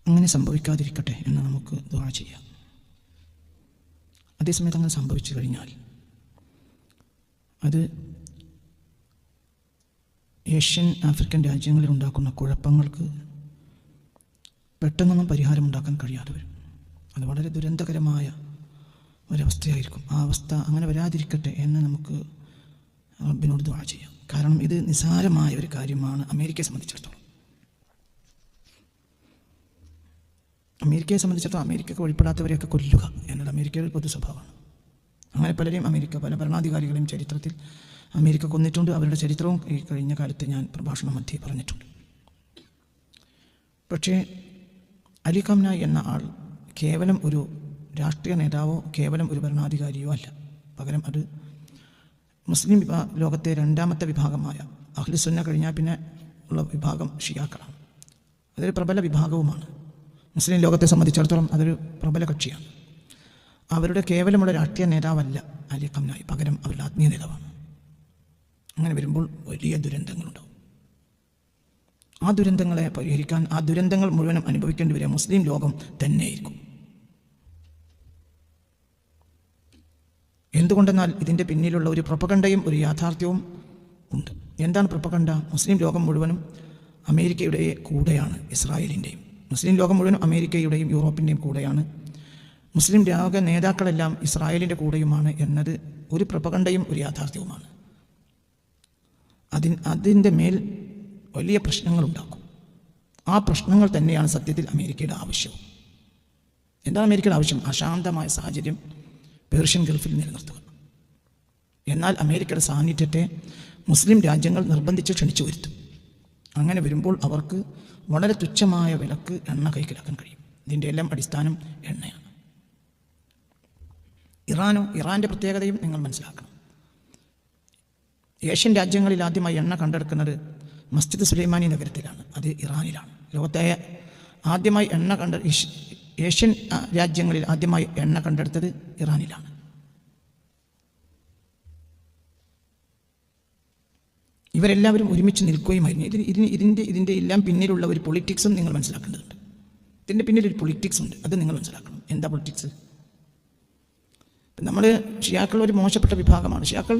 അങ്ങനെ സംഭവിക്കാതിരിക്കട്ടെ എന്ന് നമുക്ക് ദുആ ചെയ്യാം. അതേസമയത്ത് അങ്ങനെ സംഭവിച്ചു കഴിഞ്ഞാൽ അത് ഏഷ്യൻ ആഫ്രിക്കൻ രാജ്യങ്ങളിൽ ഉണ്ടാക്കുന്ന കുഴപ്പങ്ങൾക്ക് പെട്ടെന്നൊന്നും പരിഹാരമുണ്ടാക്കാൻ കഴിയാതെ വരും. അത് വളരെ ദുരന്തകരമായ ഒരവസ്ഥയായിരിക്കും. ആ അവസ്ഥ അങ്ങനെ വരാതിരിക്കട്ടെ എന്ന് നമുക്ക് റബ്ബിനോട് ദുആ ചെയ്യാം. കാരണം ഇത് നിസ്സാരമായ ഒരു കാര്യമാണ് അമേരിക്കയെ സംബന്ധിച്ചിടത്തോളം. അമേരിക്കയെ സംബന്ധിച്ചിടത്തോളം അമേരിക്കക്ക് വഴിപ്പെടാത്തവരെയൊക്കെ കൊല്ലുക എന്നത് അമേരിക്കയുടെ പൊതു സ്വഭാവമാണ്. അങ്ങനെ പലരെയും അമേരിക്ക, പല ഭരണാധികാരികളെയും ചരിത്രത്തിൽ അമേരിക്ക കൊന്നിട്ടുണ്ട്. അവരുടെ ചരിത്രവും ഈ കഴിഞ്ഞ കാലത്ത് ഞാൻ പ്രഭാഷണ മധ്യേ പറഞ്ഞിട്ടുണ്ട്. പക്ഷേ അലി ഖംനായി എന്ന ആൾ കേവലം ഒരു രാഷ്ട്രീയ നേതാവോ കേവലം ഒരു ഭരണാധികാരിയോ അല്ല. പകരം അത് മുസ്ലിം ലോകത്തെ രണ്ടാമത്തെ വിഭാഗമായ അഹ്ലുസുന്ന കഴിഞ്ഞാൽ പിന്നെ ഉള്ള വിഭാഗം ഷിയാക്കളാണ്. അതൊരു പ്രബല വിഭാഗവുമാണ്. മുസ്ലിം ലോകത്തെ സംബന്ധിച്ചിടത്തോളം അതൊരു പ്രബല കക്ഷിയാണ്. അവരുടെ കേവലമുള്ള രാഷ്ട്രീയ നേതാവല്ല അലി ഖംനായി, പകരം അവരുടെ ആത്മീയ നേതാവാണ്. അങ്ങനെ വരുമ്പോൾ വലിയ ദുരന്തങ്ങളുണ്ടാവും. ആ ദുരന്തങ്ങളെ പരിഹരിക്കാൻ, ആ ദുരന്തങ്ങൾ മുഴുവനും അനുഭവിക്കേണ്ടി വരിക മുസ്ലിം ലോകം തന്നെയായിരിക്കും. എന്തുകൊണ്ടെന്നാൽ ഇതിൻ്റെ പിന്നിലുള്ള ഒരു പ്രൊപ്പഗണ്ടയും ഒരു യാഥാർത്ഥ്യവും ഉണ്ട്. എന്താണ് പ്രൊപ്പഗണ്ട? മുസ്ലിം ലോകം മുഴുവനും അമേരിക്കയുടെ കൂടെയാണ്, ഇസ്രായേലിൻ്റെയും. മുസ്ലിം ലോകം മുഴുവനും അമേരിക്കയുടെയും യൂറോപ്പിൻ്റെയും കൂടെയാണ്. മുസ്ലിം ലോക നേതാക്കളെല്ലാം ഇസ്രായേലിൻ്റെ കൂടെയുമാണ് എന്നത് ഒരു പ്രൊപ്പഗണ്ടയും ഒരു യാഥാർത്ഥ്യവുമാണ്. അതിൻ്റെ മേൽ വലിയ പ്രശ്നങ്ങളുണ്ടാക്കും. ആ പ്രശ്നങ്ങൾ തന്നെയാണ് സത്യത്തിൽ അമേരിക്കയുടെ ആവശ്യവും. എന്താണ് അമേരിക്കയുടെ ആവശ്യം? അശാന്തമായ സാഹചര്യം പേർഷ്യൻ ഗൾഫിൽ നിലനിർത്തുക. എന്നാൽ അമേരിക്കയുടെ സാന്നിധ്യത്തെ മുസ്ലിം രാജ്യങ്ങൾ നിർബന്ധിച്ച് ക്ഷണിച്ചു വരുത്തും. അങ്ങനെ വരുമ്പോൾ അവർക്ക് വളരെ തുച്ഛമായ വിലക്ക് എണ്ണ കൈക്കലാക്കാൻ കഴിയും. ഇതിൻ്റെ എല്ലാം അടിസ്ഥാനം എണ്ണയാണ്. ഇറാൻ്റെ പ്രത്യേകതയും നിങ്ങൾ മനസ്സിലാക്കണം. ഏഷ്യൻ രാജ്യങ്ങളിൽ ആദ്യമായി എണ്ണ കണ്ടെടുക്കുന്നത് മസ്ജിദ് സുലൈമാനി നഗരത്തിലാണ്. അത് ഇറാനിലാണ്. ലോകത്തെ ആദ്യമായി ഏഷ്യൻ രാജ്യങ്ങളിൽ ആദ്യമായി എണ്ണ കണ്ടെടുത്തത് ഇറാനിലാണ്. ഇവരെല്ലാവരും ഒരുമിച്ച് നിൽക്കുകയുമായിരുന്നു. ഇതിൻ്റെ എല്ലാം പിന്നിലുള്ള ഒരു പൊളിറ്റിക്സും നിങ്ങൾ മനസ്സിലാക്കേണ്ടതുണ്ട്. ഇതിൻ്റെ പിന്നിലൊരു പൊളിറ്റിക്സ് ഉണ്ട്, അത് നിങ്ങൾ മനസ്സിലാക്കണം. എന്താ പൊളിറ്റിക്സ്? നമ്മൾ ഷിയാക്കൾ ഒരു മോശപ്പെട്ട വിഭാഗമാണ്. ഷിയാക്കൾ